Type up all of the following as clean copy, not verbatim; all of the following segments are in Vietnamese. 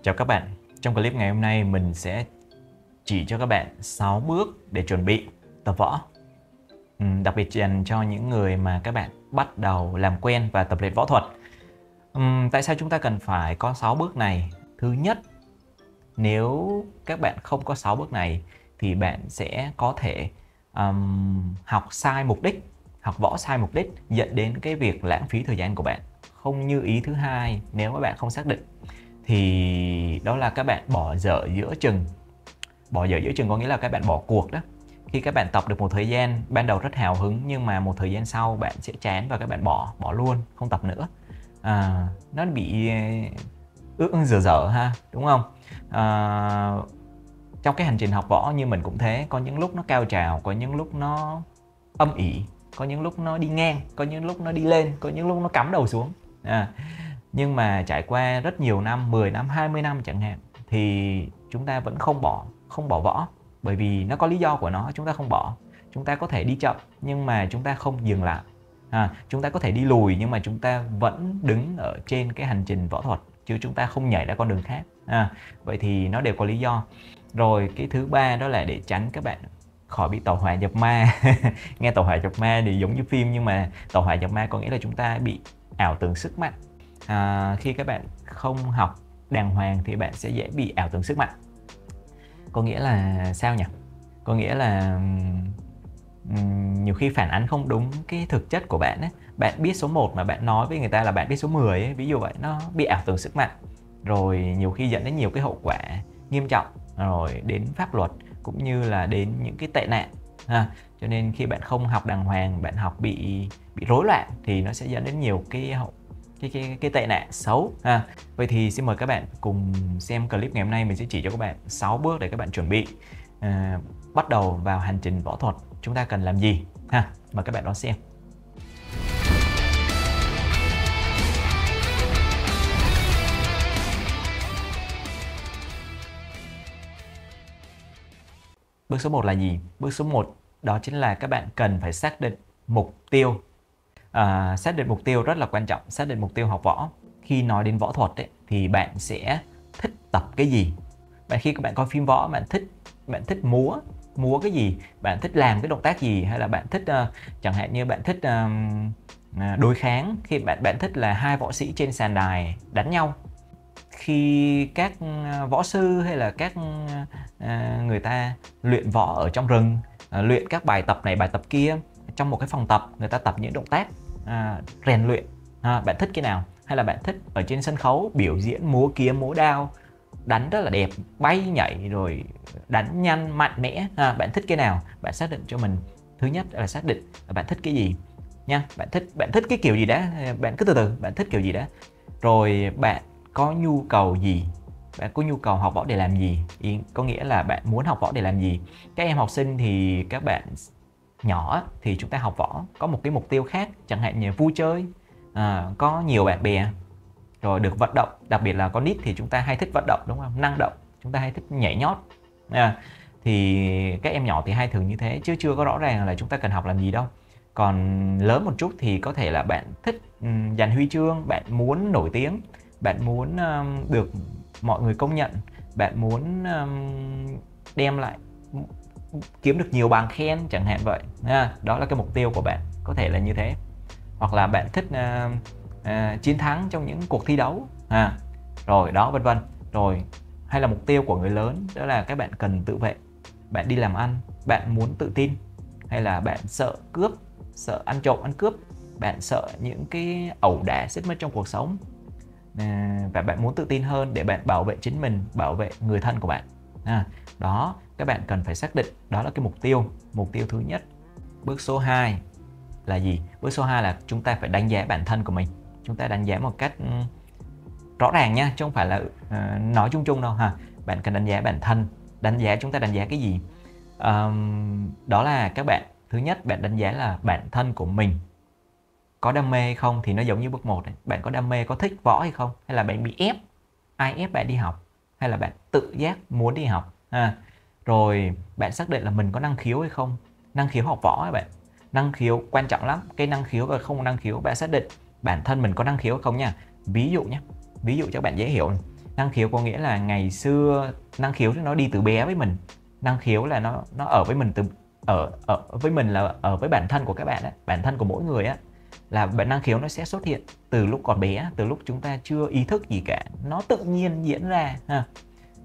Chào các bạn, trong clip ngày hôm nay mình sẽ chỉ cho các bạn 6 bước để chuẩn bị tập võ. Đặc biệt dành cho những người mà các bạn bắt đầu làm quen và tập luyện võ thuật. Tại sao chúng ta cần phải có 6 bước này? Thứ nhất, nếu các bạn không có 6 bước này thì bạn sẽ có thể học sai mục đích, học võ sai mục đích, dẫn đến cái việc lãng phí thời gian của bạn. Không như ý thứ hai, nếu mà bạn không xác định thì đó là các bạn bỏ dở giữa chừng. Bỏ dở giữa chừng có nghĩa là các bạn bỏ cuộc đó. Khi các bạn tập được một thời gian, ban đầu rất hào hứng, nhưng mà một thời gian sau bạn sẽ chán và các bạn bỏ luôn, không tập nữa. Nó bị ương dở ha, đúng không? Trong cái hành trình học võ như mình cũng thế, có những lúc nó cao trào, có những lúc nó âm ỉ, có những lúc nó đi ngang, có những lúc nó đi lên, có những lúc nó cắm đầu xuống. Nhưng mà trải qua rất nhiều năm, 10 năm, 20 năm chẳng hạn, thì chúng ta vẫn không bỏ võ. Bởi vì nó có lý do của nó, chúng ta không bỏ. Chúng ta có thể đi chậm nhưng mà chúng ta không dừng lại. Chúng ta có thể đi lùi nhưng mà chúng ta vẫn đứng ở trên cái hành trình võ thuật, chứ chúng ta không nhảy ra con đường khác. Vậy thì nó đều có lý do. Rồi cái thứ ba đó là để tránh các bạn khỏi bị tẩu hỏa nhập ma. Nghe tẩu hỏa nhập ma thì giống như phim, nhưng mà tẩu hỏa nhập ma có nghĩa là chúng ta bị ảo tưởng sức mạnh. Khi các bạn không học đàng hoàng thì bạn sẽ dễ bị ảo tưởng sức mạnh. Có nghĩa là sao nhỉ? Có nghĩa là nhiều khi phản ánh không đúng cái thực chất của bạn ấy. Bạn biết số 1 mà bạn nói với người ta là bạn biết số 10 ấy, ví dụ vậy, nó bị ảo tưởng sức mạnh. Rồi nhiều khi dẫn đến nhiều cái hậu quả nghiêm trọng, rồi đến pháp luật cũng như là đến những cái tệ nạn. Cho nên khi bạn không học đàng hoàng, bạn học bị rối loạn thì nó sẽ dẫn đến nhiều cái tệ nạn xấu. Vậy thì xin mời các bạn cùng xem clip ngày hôm nay. Mình sẽ chỉ cho các bạn 6 bước để các bạn chuẩn bị bắt đầu vào hành trình võ thuật. Chúng ta cần làm gì? Mời các bạn đón xem. Bước số 1 là gì? Bước số 1 đó chính là các bạn cần phải xác định mục tiêu. Xác định mục tiêu rất là quan trọng. Xác định mục tiêu học võ. Khi nói đến võ thuật ấy, thì bạn sẽ thích tập cái gì? Khi các bạn coi phim võ, bạn thích múa cái gì? Bạn thích làm cái động tác gì? Hay là bạn thích chẳng hạn như bạn thích đối kháng, khi bạn thích là hai võ sĩ trên sàn đài đánh nhau. Khi các võ sư hay là các người ta luyện võ ở trong rừng, luyện các bài tập này bài tập kia, trong một cái phòng tập người ta tập những động tác rèn luyện. Bạn thích cái nào? Hay là bạn thích ở trên sân khấu biểu diễn múa kiếm múa đao, đánh rất là đẹp, bay nhảy rồi đánh nhanh mạnh mẽ. Bạn thích cái nào? Bạn xác định cho mình. Thứ nhất là xác định là bạn thích cái gì nha. Bạn thích cái kiểu gì đã, bạn cứ từ từ, bạn thích kiểu gì đã. Rồi bạn có nhu cầu gì? Bạn có nhu cầu học võ để làm gì? Có nghĩa là bạn muốn học võ để làm gì? Các em học sinh thì các bạn nhỏ thì chúng ta học võ có một cái mục tiêu khác, chẳng hạn như vui chơi, có nhiều bạn bè, rồi được vận động. Đặc biệt là con nít thì chúng ta hay thích vận động, đúng không? Năng động, chúng ta hay thích nhảy nhót. Thì các em nhỏ thì hay thường như thế, chứ chưa có rõ ràng là chúng ta cần học làm gì đâu. Còn lớn một chút thì có thể là bạn thích giành huy chương, bạn muốn nổi tiếng, bạn muốn được mọi người công nhận, bạn muốn đem lại, kiếm được nhiều bằng khen chẳng hạn vậy. Đó là cái mục tiêu của bạn, có thể là như thế. Hoặc là bạn thích chiến thắng trong những cuộc thi đấu, rồi đó, vân vân. Rồi hay là mục tiêu của người lớn đó là các bạn cần tự vệ, bạn đi làm ăn, bạn muốn tự tin, hay là bạn sợ cướp, sợ ăn trộm ăn cướp, bạn sợ những cái ẩu đả xích mích trong cuộc sống, và bạn muốn tự tin hơn để bạn bảo vệ chính mình, bảo vệ người thân của bạn. Đó, các bạn cần phải xác định, đó là cái mục tiêu thứ nhất. Bước số 2 là gì? Bước số 2 là chúng ta phải đánh giá bản thân của mình. Chúng ta đánh giá một cách rõ ràng nha, chứ không phải là nói chung chung đâu. Bạn cần đánh giá bản thân. Chúng ta đánh giá cái gì? Đó là các bạn, thứ nhất bạn đánh giá là bản thân của mình có đam mê hay không, thì nó giống như bước 1 này. Bạn có đam mê, có thích võ hay không? Hay là bạn bị ép, ai ép bạn đi học? Hay là bạn tự giác muốn đi học? Rồi bạn xác định là mình có năng khiếu hay không? Năng khiếu học võ ấy bạn. Năng khiếu quan trọng lắm. Cái năng khiếu và không năng khiếu, bạn xác định bản thân mình có năng khiếu hay không nha. Ví dụ nhé, ví dụ cho bạn dễ hiểu. Năng khiếu có nghĩa là ngày xưa năng khiếu thì nó đi từ bé với mình. Năng khiếu là nó ở với mình từ ở với mình là ở với bản thân của các bạn á, bản thân của mỗi người á, là bản năng khiếu nó sẽ xuất hiện từ lúc còn bé, từ lúc chúng ta chưa ý thức gì cả, nó tự nhiên diễn ra ha.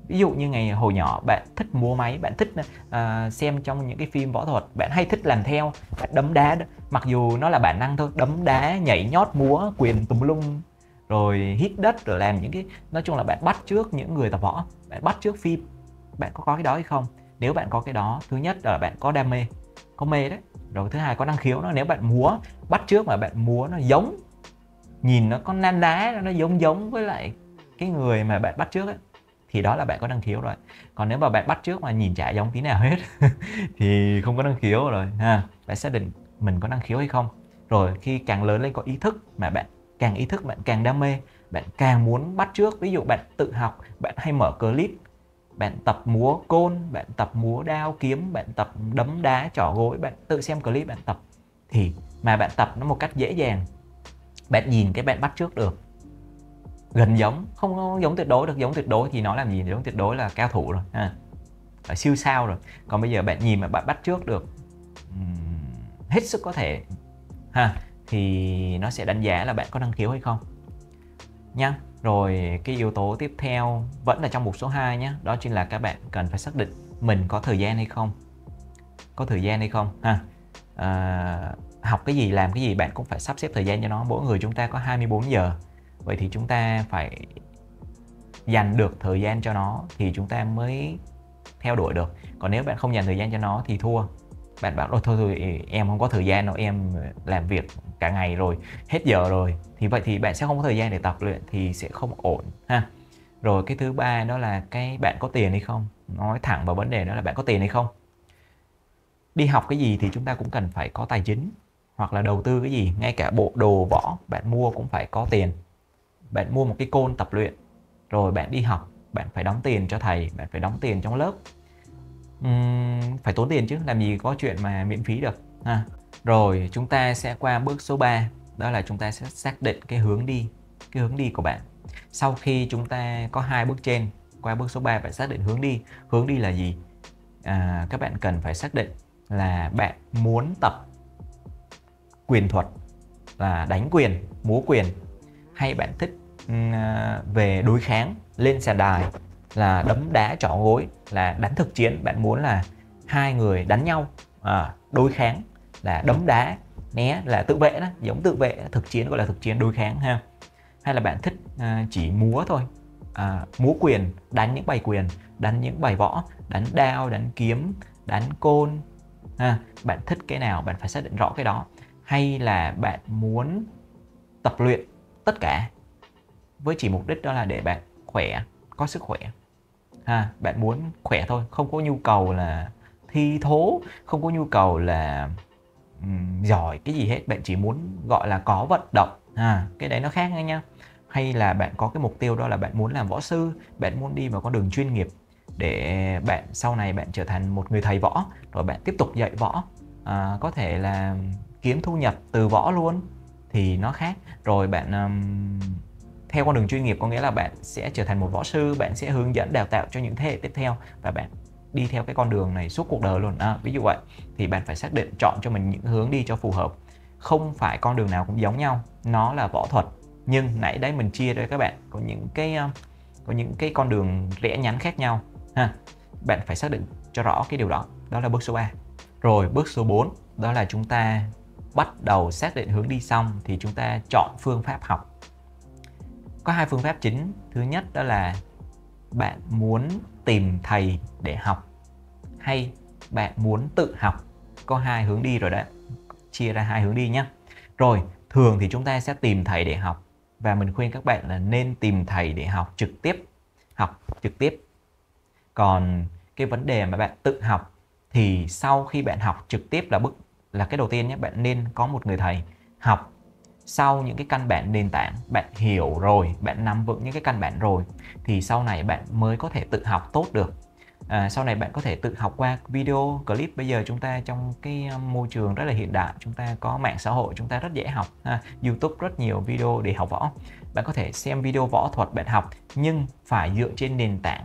Ví dụ như ngày hồi nhỏ bạn thích múa máy, bạn thích xem trong những cái phim võ thuật, bạn hay thích làm theo, bạn đấm đá, mặc dù nó là bản năng thôi, đấm đá, nhảy nhót, múa, quyền tùm lum, rồi hít đất, rồi làm những cái, nói chung là bạn bắt chước những người tập võ, bạn bắt chước phim. Bạn có cái đó hay không? Nếu bạn có cái đó, thứ nhất là bạn có đam mê, có mê đấy. Rồi thứ hai có năng khiếu nó, nếu bạn múa bắt chước mà bạn múa nó giống, nhìn nó có nan đá, nó giống với lại cái người mà bạn bắt chước ấy, thì đó là bạn có năng khiếu rồi. Còn nếu mà bạn bắt chước mà nhìn chả giống tí nào hết thì không có năng khiếu rồi ha. Bạn xác định mình có năng khiếu hay không. Rồi khi càng lớn lên có ý thức, mà bạn càng ý thức bạn càng đam mê, bạn càng muốn bắt chước. Ví dụ bạn tự học, bạn hay mở clip, bạn tập múa côn, bạn tập múa đao kiếm, bạn tập đấm đá chỏ gối, bạn tự xem clip bạn tập, thì mà bạn tập nó một cách dễ dàng, bạn nhìn cái bạn bắt chước được, gần giống, không giống tuyệt đối được. Giống tuyệt đối thì nó làm gì, giống tuyệt đối là cao thủ rồi ha, là siêu sao rồi. Còn bây giờ bạn nhìn mà bạn bắt chước được hết sức có thể ha, thì nó sẽ đánh giá là bạn có năng khiếu hay không nhá. Rồi cái yếu tố tiếp theo vẫn là trong mục số 2 nhé, đó chính là các bạn cần phải xác định mình có thời gian hay không. Có thời gian hay không ha. Học cái gì, làm cái gì bạn cũng phải sắp xếp thời gian cho nó. Mỗi người chúng ta có 24 giờ, vậy thì chúng ta phải dành được thời gian cho nó thì chúng ta mới theo đuổi được. Còn nếu bạn không dành thời gian cho nó thì thua. Bạn bảo thôi em không có thời gian đâu, em làm việc cả ngày rồi, hết giờ rồi, thì vậy thì bạn sẽ không có thời gian để tập luyện, thì sẽ không ổn ha. Rồi cái thứ ba đó là cái bạn có tiền hay không. Nói thẳng vào vấn đề đó là bạn có tiền hay không. Đi học cái gì thì chúng ta cũng cần phải có tài chính, hoặc là đầu tư cái gì, ngay cả bộ đồ võ bạn mua cũng phải có tiền. Bạn mua một cái côn tập luyện, rồi bạn đi học, bạn phải đóng tiền cho thầy, bạn phải đóng tiền trong lớp. Phải tốn tiền chứ, làm gì có chuyện mà miễn phí được ha. Rồi chúng ta sẽ qua bước số 3, đó là chúng ta sẽ xác định cái hướng đi của bạn. Sau khi chúng ta có 2 bước trên, qua bước số 3 bạn xác định hướng đi. Hướng đi là gì? Các bạn cần phải xác định là bạn muốn tập quyền thuật là đánh quyền, múa quyền, hay bạn thích về đối kháng, lên sàn đài là đấm đá chỏ gối, là đánh thực chiến. Bạn muốn là hai người đánh nhau, đối kháng là đấm đá né, là tự vệ đó, giống tự vệ. Thực chiến gọi là thực chiến, đối kháng ha. Hay là bạn thích chỉ múa thôi, múa quyền, đánh những bài quyền, đánh những bài võ, đánh đao, đánh kiếm, đánh côn ha. Bạn thích cái nào bạn phải xác định rõ cái đó. Hay là bạn muốn tập luyện tất cả với chỉ mục đích đó là để bạn khỏe, có sức khỏe ha. Bạn muốn khỏe thôi, không có nhu cầu là thi thố, không có nhu cầu là giỏi cái gì hết. Bạn chỉ muốn gọi là có vận động ha, cái đấy nó khác nha. Hay là bạn có cái mục tiêu đó là bạn muốn làm võ sư, bạn muốn đi vào con đường chuyên nghiệp để bạn sau này bạn trở thành một người thầy võ, rồi bạn tiếp tục dạy võ, có thể là kiếm thu nhập từ võ luôn, thì nó khác. Rồi bạn theo con đường chuyên nghiệp có nghĩa là bạn sẽ trở thành một võ sư, bạn sẽ hướng dẫn đào tạo cho những thế hệ tiếp theo, và bạn đi theo cái con đường này suốt cuộc đời luôn. Ví dụ vậy thì bạn phải xác định chọn cho mình những hướng đi cho phù hợp. Không phải con đường nào cũng giống nhau, nó là võ thuật, nhưng nãy đấy mình chia ra các bạn có những cái con đường rẽ nhánh khác nhau ha. Bạn phải xác định cho rõ cái điều đó. Đó là bước số 3. Rồi bước số 4 đó là chúng ta bắt đầu xác định hướng đi xong thì chúng ta chọn phương pháp học. Có 2 phương pháp chính. Thứ nhất đó là bạn muốn tìm thầy để học, hay bạn muốn tự học. Có 2 hướng đi rồi đấy, chia ra 2 hướng đi nhé. Rồi thường thì chúng ta sẽ tìm thầy để học, và mình khuyên các bạn là nên tìm thầy để học trực tiếp. Còn cái vấn đề mà bạn tự học thì sau khi bạn học trực tiếp là cái đầu tiên nhé. Bạn nên có một người thầy học. Sau những cái căn bản nền tảng bạn hiểu rồi, bạn nắm vững những cái căn bản rồi, thì sau này bạn mới có thể tự học tốt được. Sau này bạn có thể tự học qua video, clip. Bây giờ chúng ta trong cái môi trường rất là hiện đại, chúng ta có mạng xã hội, chúng ta rất dễ học. YouTube rất nhiều video để học võ. Bạn có thể xem video võ thuật bạn học, nhưng phải dựa trên nền tảng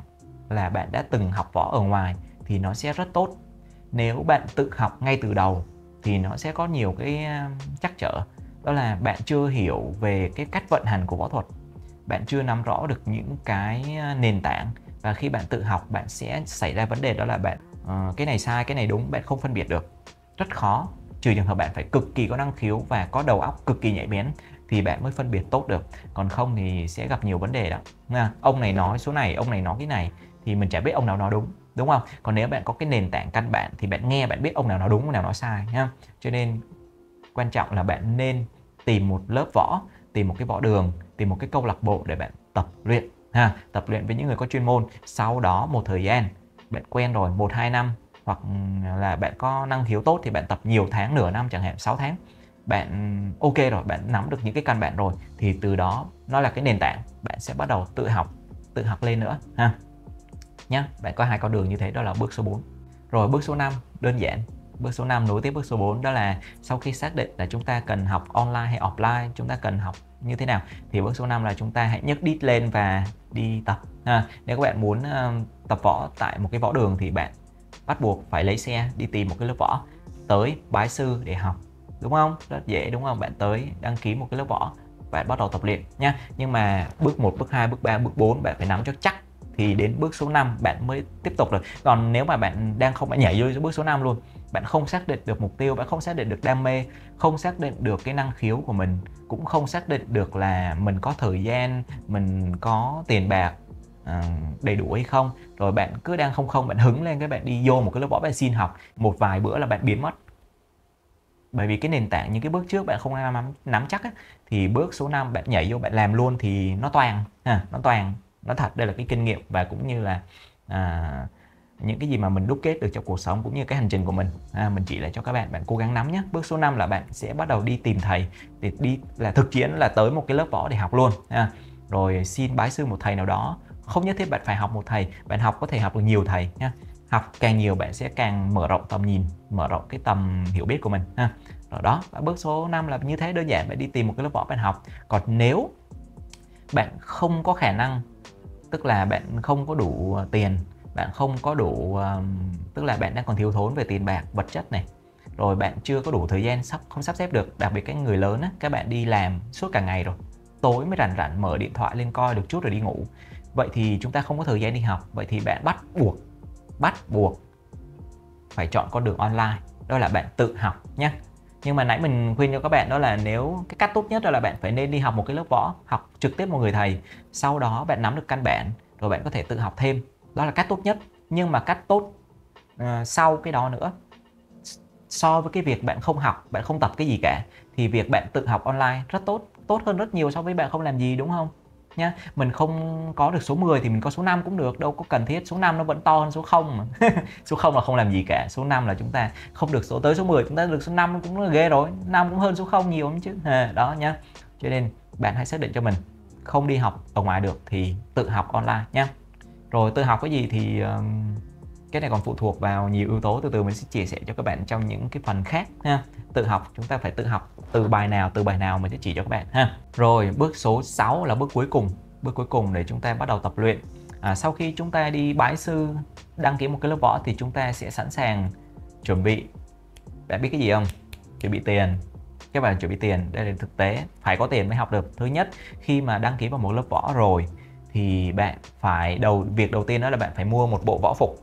là bạn đã từng học võ ở ngoài thì nó sẽ rất tốt. Nếu bạn tự học ngay từ đầu thì nó sẽ có nhiều cái trắc trở. Đó là bạn chưa hiểu về cái cách vận hành của võ thuật, bạn chưa nắm rõ được những cái nền tảng, và khi bạn tự học bạn sẽ xảy ra vấn đề, đó là bạn cái này sai, cái này đúng, bạn không phân biệt được. Rất khó, trừ trường hợp bạn phải cực kỳ có năng khiếu và có đầu óc cực kỳ nhạy bén thì bạn mới phân biệt tốt được. Còn không thì sẽ gặp nhiều vấn đề đó. Ông này nói số này, ông này nói cái này thì mình chả biết ông nào nói đúng, đúng không? Còn nếu bạn có cái nền tảng căn bản thì bạn nghe bạn biết ông nào nói đúng, ông nào nói sai nha. Cho nên quan trọng là bạn nên tìm một lớp võ, tìm một cái võ đường, tìm một cái câu lạc bộ để bạn tập luyện tập luyện với những người có chuyên môn. Sau đó một thời gian bạn quen rồi, 1-2 năm, hoặc là bạn có năng khiếu tốt thì bạn tập nhiều tháng, nửa năm chẳng hạn, 6 tháng, bạn ok rồi, bạn nắm được những cái căn bản rồi thì từ đó nó là cái nền tảng, bạn sẽ bắt đầu tự học lên nữa nhá. Bạn có 2 con đường như thế, đó là bước số 4. Rồi bước số 5 đơn giản. Bước số 5 nối tiếp bước số 4, đó là sau khi xác định là chúng ta cần học online hay offline, chúng ta cần học như thế nào, thì bước số 5 là chúng ta hãy nhấc đít lên và đi tập. Nếu các bạn muốn tập võ tại một cái võ đường thì bạn bắt buộc phải lấy xe đi tìm một cái lớp võ, tới bái sư để học, đúng không? Rất dễ đúng không? Bạn tới đăng ký một cái lớp võ, bạn bắt đầu tập luyện nha. Nhưng mà bước 1, bước 2, bước 3, bước 4 bạn phải nắm cho chắc, thì đến bước số 5 bạn mới tiếp tục được. Còn nếu mà bạn đang không, bạn nhảy vô bước số 5 luôn, bạn không xác định được mục tiêu, bạn không xác định được đam mê, không xác định được cái năng khiếu của mình, cũng không xác định được là mình có thời gian, mình có tiền bạc đầy đủ hay không, rồi bạn cứ đang không bạn hứng lên cái bạn đi vô một cái lớp võ, bạn xin học một vài bữa là bạn biến mất. Bởi vì cái nền tảng, những cái bước trước bạn không nắm chắc á, thì bước số 5 bạn nhảy vô bạn làm luôn thì nó toàn nó thật. Đây là cái kinh nghiệm và cũng như là những cái gì mà mình đúc kết được trong cuộc sống cũng như cái hành trình của mình. Mình chỉ lại cho các bạn cố gắng nắm nhé. Bước số 5 là bạn sẽ bắt đầu đi tìm thầy, để đi là thực chiến, là tới một cái lớp võ để học luôn. Rồi xin bái sư một thầy nào đó, không nhất thiết bạn phải học một thầy, bạn có thể học được nhiều thầy nha. Học càng nhiều bạn sẽ càng mở rộng tầm nhìn, mở rộng cái tầm hiểu biết của mình Rồi đó, bước số 5 là như thế, đơn giản, bạn đi tìm một cái lớp võ bạn học. Còn nếu bạn không có khả năng, tức là bạn không có đủ tiền, bạn không có đủ tức là bạn đang còn thiếu thốn về tiền bạc, vật chất này, rồi bạn chưa có đủ thời gian, không sắp xếp được, đặc biệt các người lớn á, các bạn đi làm suốt cả ngày rồi, tối mới rảnh mở điện thoại lên coi được chút rồi đi ngủ, vậy thì chúng ta không có thời gian đi học. Vậy thì bạn bắt buộc phải chọn con đường online, đó là bạn tự học nhé. Nhưng mà nãy mình khuyên cho các bạn đó là nếu cái cách tốt nhất là bạn phải nên đi học một cái lớp võ, học trực tiếp một người thầy, sau đó bạn nắm được căn bản rồi bạn có thể tự học thêm, đó là cách tốt nhất. Nhưng mà cách tốt sau cái đó nữa, so với cái việc bạn không học, bạn không tập cái gì cả, thì việc bạn tự học online rất tốt hơn rất nhiều so với bạn không làm gì, đúng không nhá. Mình không có được số 10 thì mình có số 5 cũng được, đâu có cần thiết. Số 5 nó vẫn to hơn số 0 mà. Số 0 là không làm gì cả, số 5 là chúng ta không được tới số 10, chúng ta được số 5 cũng là ghê rồi. 5 cũng hơn số 0 nhiều lắm chứ. Đó nhá. Cho nên bạn hãy xác định cho mình, không đi học ở ngoài được thì tự học online nhá. Rồi tự học cái gì thì cái này còn phụ thuộc vào nhiều yếu tố, từ từ mình sẽ chia sẻ cho các bạn trong những cái phần khác ha. Tự học, chúng ta phải tự học từ bài nào mình sẽ chỉ cho các bạn ha. Rồi bước số 6 là bước cuối cùng để chúng ta bắt đầu tập luyện. Sau khi chúng ta đi bái sư, đăng ký một cái lớp võ thì chúng ta sẽ sẵn sàng chuẩn bị. Bạn biết cái gì không? Chuẩn bị tiền. Các bạn chuẩn bị tiền, đây là thực tế, phải có tiền mới học được. Thứ nhất, khi mà đăng ký vào một lớp võ rồi thì bạn phải việc đầu tiên đó là bạn phải mua một bộ võ phục.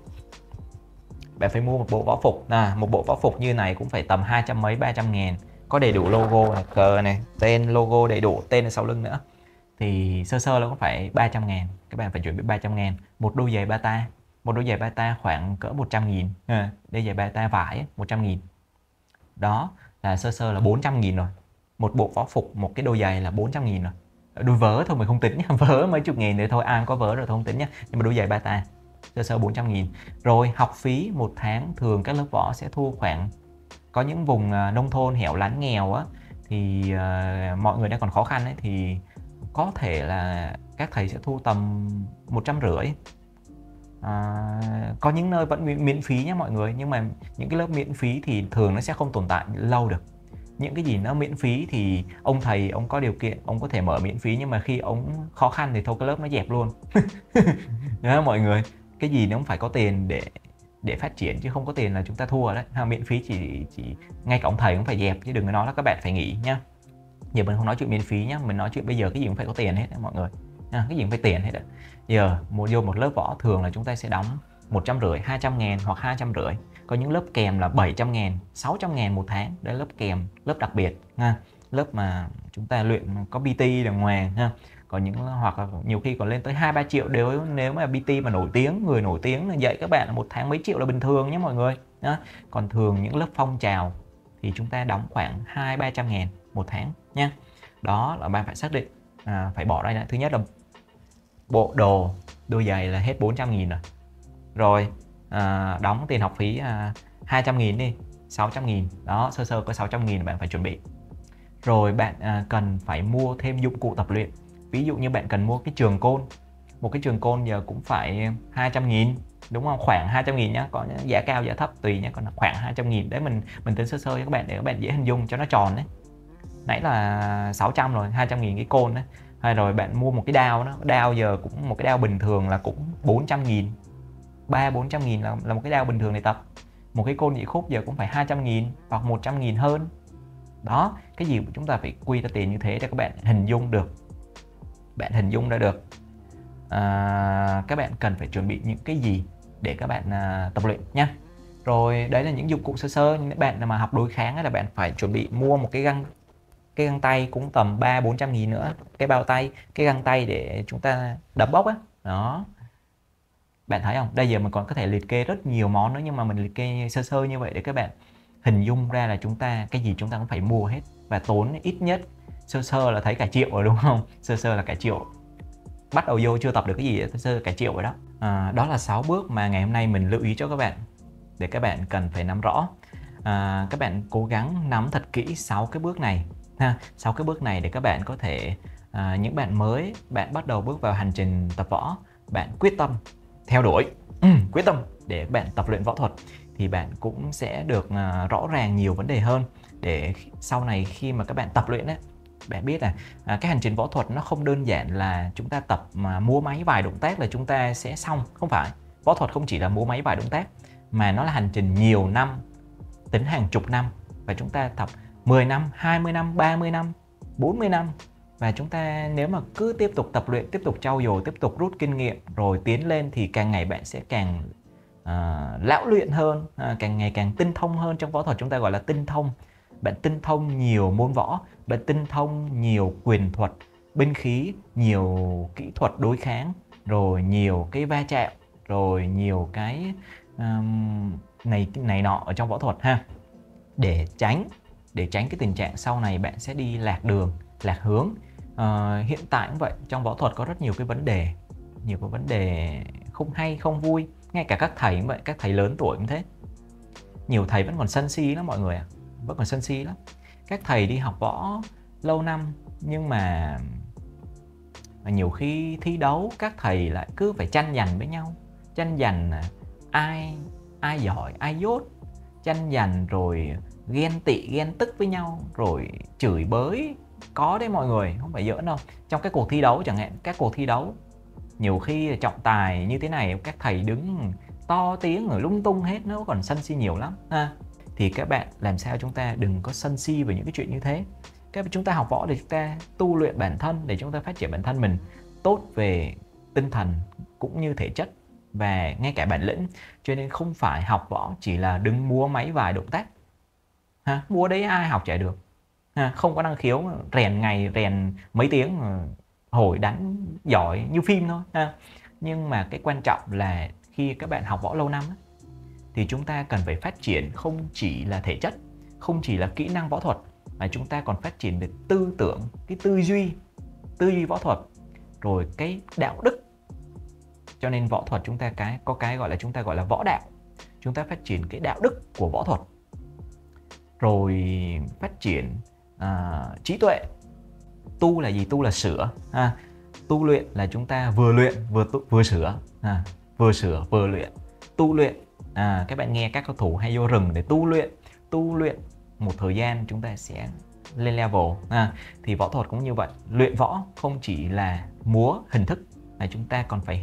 Bạn phải mua một bộ võ phục. Một bộ võ phục như này cũng phải tầm 200 mấy 300 ngàn, có đầy đủ logo này, cờ này, tên, logo đầy đủ, tên ở sau lưng nữa, thì sơ nó cũng phải 300 ngàn. Các bạn phải chuẩn bị 300 ngàn. Một đôi giày bata khoảng cỡ 100 nghìn. Đôi giày bata vải 100 nghìn. Đó là sơ là 400 nghìn rồi. Một bộ võ phục, một cái đôi giày là 400 nghìn rồi. Đôi vớ thôi mình không tính nhá, vớ mấy chục nghìn nữa thôi, ai có vớ rồi thôi không tính nhá. Nhưng mà đôi giày bata sơ 400 nghìn. Rồi học phí một tháng, thường các lớp võ sẽ thu khoảng, có những vùng nông thôn hẻo lánh nghèo á, thì mọi người đang còn khó khăn ấy, thì có thể là các thầy sẽ thu tầm 150 Có những nơi vẫn miễn phí nhé mọi người, nhưng mà những cái lớp miễn phí thì thường nó sẽ không tồn tại lâu được. Những cái gì nó miễn phí thì ông thầy ông có điều kiện ông có thể mở miễn phí, nhưng mà khi ông khó khăn thì thôi cái lớp nó dẹp luôn. Đó mọi người, cái gì nó cũng phải có tiền để phát triển, chứ không có tiền là chúng ta thua đấy. Miễn phí chỉ ngay cả ông thầy cũng phải dẹp, chứ đừng có nói là các bạn phải nghỉ nhá. Giờ mình không nói chuyện miễn phí nhá, mình nói chuyện bây giờ cái gì cũng phải có tiền hết đấy mọi người. Cái gì cũng phải tiền hết đấy. Giờ vô một lớp võ thường là chúng ta sẽ đóng 150, 200 ngàn hoặc 250. Có những lớp kèm là 700 ngàn, 600 ngàn một tháng. Đấy là lớp kèm, lớp đặc biệt ha. Lớp mà chúng ta luyện có PT đàng hoàng ha. Còn những hoặc là nhiều khi còn lên tới 2-3 triệu nếu mà PT mà nổi tiếng, người nổi tiếng là dạy các bạn là một tháng mấy triệu là bình thường nhé mọi người. Đó. Còn thường những lớp phong trào thì chúng ta đóng khoảng 200-300 ngàn một tháng nha. Đó là bạn phải xác định phải bỏ ra. Thứ nhất là bộ đồ, đôi giày là hết 400 nghìn rồi. Rồi đóng tiền học phí 200 nghìn đi, 600 nghìn. Đó, sơ sơ có 600 nghìn bạn phải chuẩn bị. Rồi bạn cần phải mua thêm dụng cụ tập luyện. Ví dụ như bạn cần mua cái trường côn. Một cái trường côn giờ cũng phải 200 nghìn, đúng không? Khoảng 200 nghìn nhá, có giá cao giá thấp tùy nhé, còn khoảng 200 nghìn. Đấy mình tính sơ sơ cho các bạn để các bạn dễ hình dung cho nó tròn đấy. Nãy là 600 rồi, 200 nghìn cái côn đấy. Hay rồi bạn mua một cái đao đó, đao giờ cũng một cái đao bình thường là cũng 400 nghìn, 300-400 nghìn là một cái đao bình thường để tập. Một cái côn nhị khúc giờ cũng phải 200 nghìn hoặc 100 nghìn hơn. Đó, cái gì chúng ta phải quy ra tiền như thế để các bạn hình dung được. Bạn hình dung ra được các bạn cần phải chuẩn bị những cái gì để các bạn tập luyện nhé. Rồi đấy là những dụng cụ sơ sơ. Những bạn mà học đối kháng là bạn phải chuẩn bị mua một cái găng tay cũng tầm 300-400 nghìn nữa. Cái bao tay, cái găng tay để chúng ta đấm bốc á. Đó. Bạn thấy không? Đây giờ mình còn có thể liệt kê rất nhiều món nữa, nhưng mà mình liệt kê sơ sơ như vậy để các bạn hình dung ra là chúng ta cái gì chúng ta cũng phải mua hết, và tốn ít nhất sơ sơ là thấy cả triệu rồi đúng không? Sơ sơ là cả triệu. Bắt đầu vô chưa tập được cái gì sơ sơ cả triệu rồi đó. Đó là 6 bước mà ngày hôm nay mình lưu ý cho các bạn để các bạn cần phải nắm rõ. Các bạn cố gắng nắm thật kỹ 6 cái bước này ha. 6 cái bước này để các bạn có thể những bạn mới, bạn bắt đầu bước vào hành trình tập võ, bạn quyết tâm theo đuổi, quyết tâm để bạn tập luyện võ thuật thì bạn cũng sẽ được rõ ràng nhiều vấn đề hơn, để sau này khi mà các bạn tập luyện ấy, bạn biết là cái hành trình võ thuật nó không đơn giản là chúng ta tập mà múa máy vài động tác là chúng ta sẽ xong. Không phải, võ thuật không chỉ là múa máy vài động tác, mà nó là hành trình nhiều năm, tính hàng chục năm, và chúng ta tập 10 năm, 20 năm, 30 năm, 40 năm. Và chúng ta nếu mà cứ tiếp tục tập luyện, tiếp tục trau dồi, tiếp tục rút kinh nghiệm rồi tiến lên thì càng ngày bạn sẽ càng lão luyện hơn, càng ngày càng tinh thông hơn. Trong võ thuật chúng ta gọi là tinh thông. Bạn tinh thông nhiều môn võ, bạn tinh thông nhiều quyền thuật, binh khí, nhiều kỹ thuật đối kháng, rồi nhiều cái va chạm, rồi nhiều cái này nọ ở trong võ thuật ha. Để tránh cái tình trạng sau này bạn sẽ đi lạc đường, lạc hướng. Hiện tại cũng vậy, trong võ thuật có rất nhiều cái vấn đề không hay, không vui. Ngay cả các thầy cũng vậy, các thầy lớn tuổi cũng thế. Nhiều thầy vẫn còn sân si lắm mọi người ạ, vẫn còn sân si lắm. Các thầy đi học võ lâu năm nhưng mà nhiều khi thi đấu các thầy lại cứ phải tranh giành với nhau, tranh giành ai giỏi ai dốt, tranh giành rồi ghen tị ghen tức với nhau, rồi chửi bới. Có đấy mọi người, không phải giỡn đâu. Trong cái cuộc thi đấu chẳng hạn, các cuộc thi đấu nhiều khi trọng tài như thế này các thầy đứng to tiếng rồi lung tung hết, nó còn sân si nhiều lắm ha. Thì các bạn làm sao chúng ta đừng có sân si về những cái chuyện như thế. Chúng ta học võ để chúng ta tu luyện bản thân, để chúng ta phát triển bản thân mình tốt về tinh thần cũng như thể chất và ngay cả bản lĩnh. Cho nên không phải học võ chỉ là đứng múa máy vài động tác ha. Múa đấy ai học chả được ha. Không có năng khiếu rèn ngày rèn mấy tiếng hồi đánh giỏi như phim thôi ha. Nhưng mà cái quan trọng là khi các bạn học võ lâu năm thì chúng ta cần phải phát triển không chỉ là thể chất, không chỉ là kỹ năng võ thuật, mà chúng ta còn phát triển được tư tưởng, cái tư duy võ thuật, rồi cái đạo đức. Cho nên võ thuật chúng ta có cái gọi là chúng ta gọi là võ đạo. Chúng ta phát triển cái đạo đức của võ thuật, rồi phát triển trí tuệ. Tu là gì? Tu là sửa ha. Tu luyện là chúng ta vừa luyện vừa sửa ha. vừa sửa vừa luyện, tu luyện. Các bạn nghe các cầu thủ hay vô rừng để tu luyện một thời gian chúng ta sẽ lên level. Thì võ thuật cũng như vậy, luyện võ không chỉ là múa hình thức mà chúng ta còn phải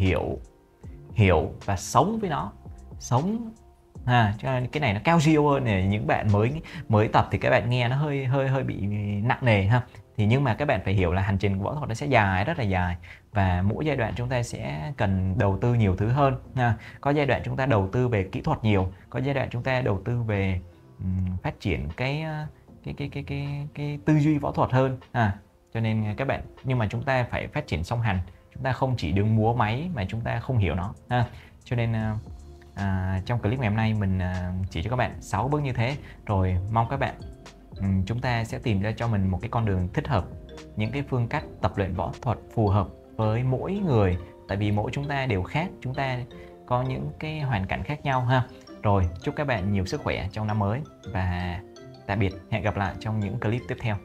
hiểu và sống với nó, sống. Cho nên cái này nó cao siêu hơn này, những bạn mới tập thì các bạn nghe nó hơi bị nặng nề ha. Thì nhưng mà các bạn phải hiểu là hành trình của võ thuật nó sẽ dài, rất là dài, và mỗi giai đoạn chúng ta sẽ cần đầu tư nhiều thứ hơn. Có giai đoạn chúng ta đầu tư về kỹ thuật nhiều, có giai đoạn chúng ta đầu tư về phát triển cái tư duy võ thuật hơn. Cho nên các bạn, nhưng mà chúng ta phải phát triển song hành, chúng ta không chỉ đứng múa máy mà chúng ta không hiểu nó. Cho nên trong clip ngày hôm nay mình chỉ cho các bạn 6 bước như thế, rồi mong các bạn chúng ta sẽ tìm ra cho mình một cái con đường thích hợp, những cái phương cách tập luyện võ thuật phù hợp với mỗi người, tại vì mỗi chúng ta đều khác, chúng ta có những cái hoàn cảnh khác nhau ha. Rồi chúc các bạn nhiều sức khỏe trong năm mới và tạm biệt, hẹn gặp lại trong những clip tiếp theo.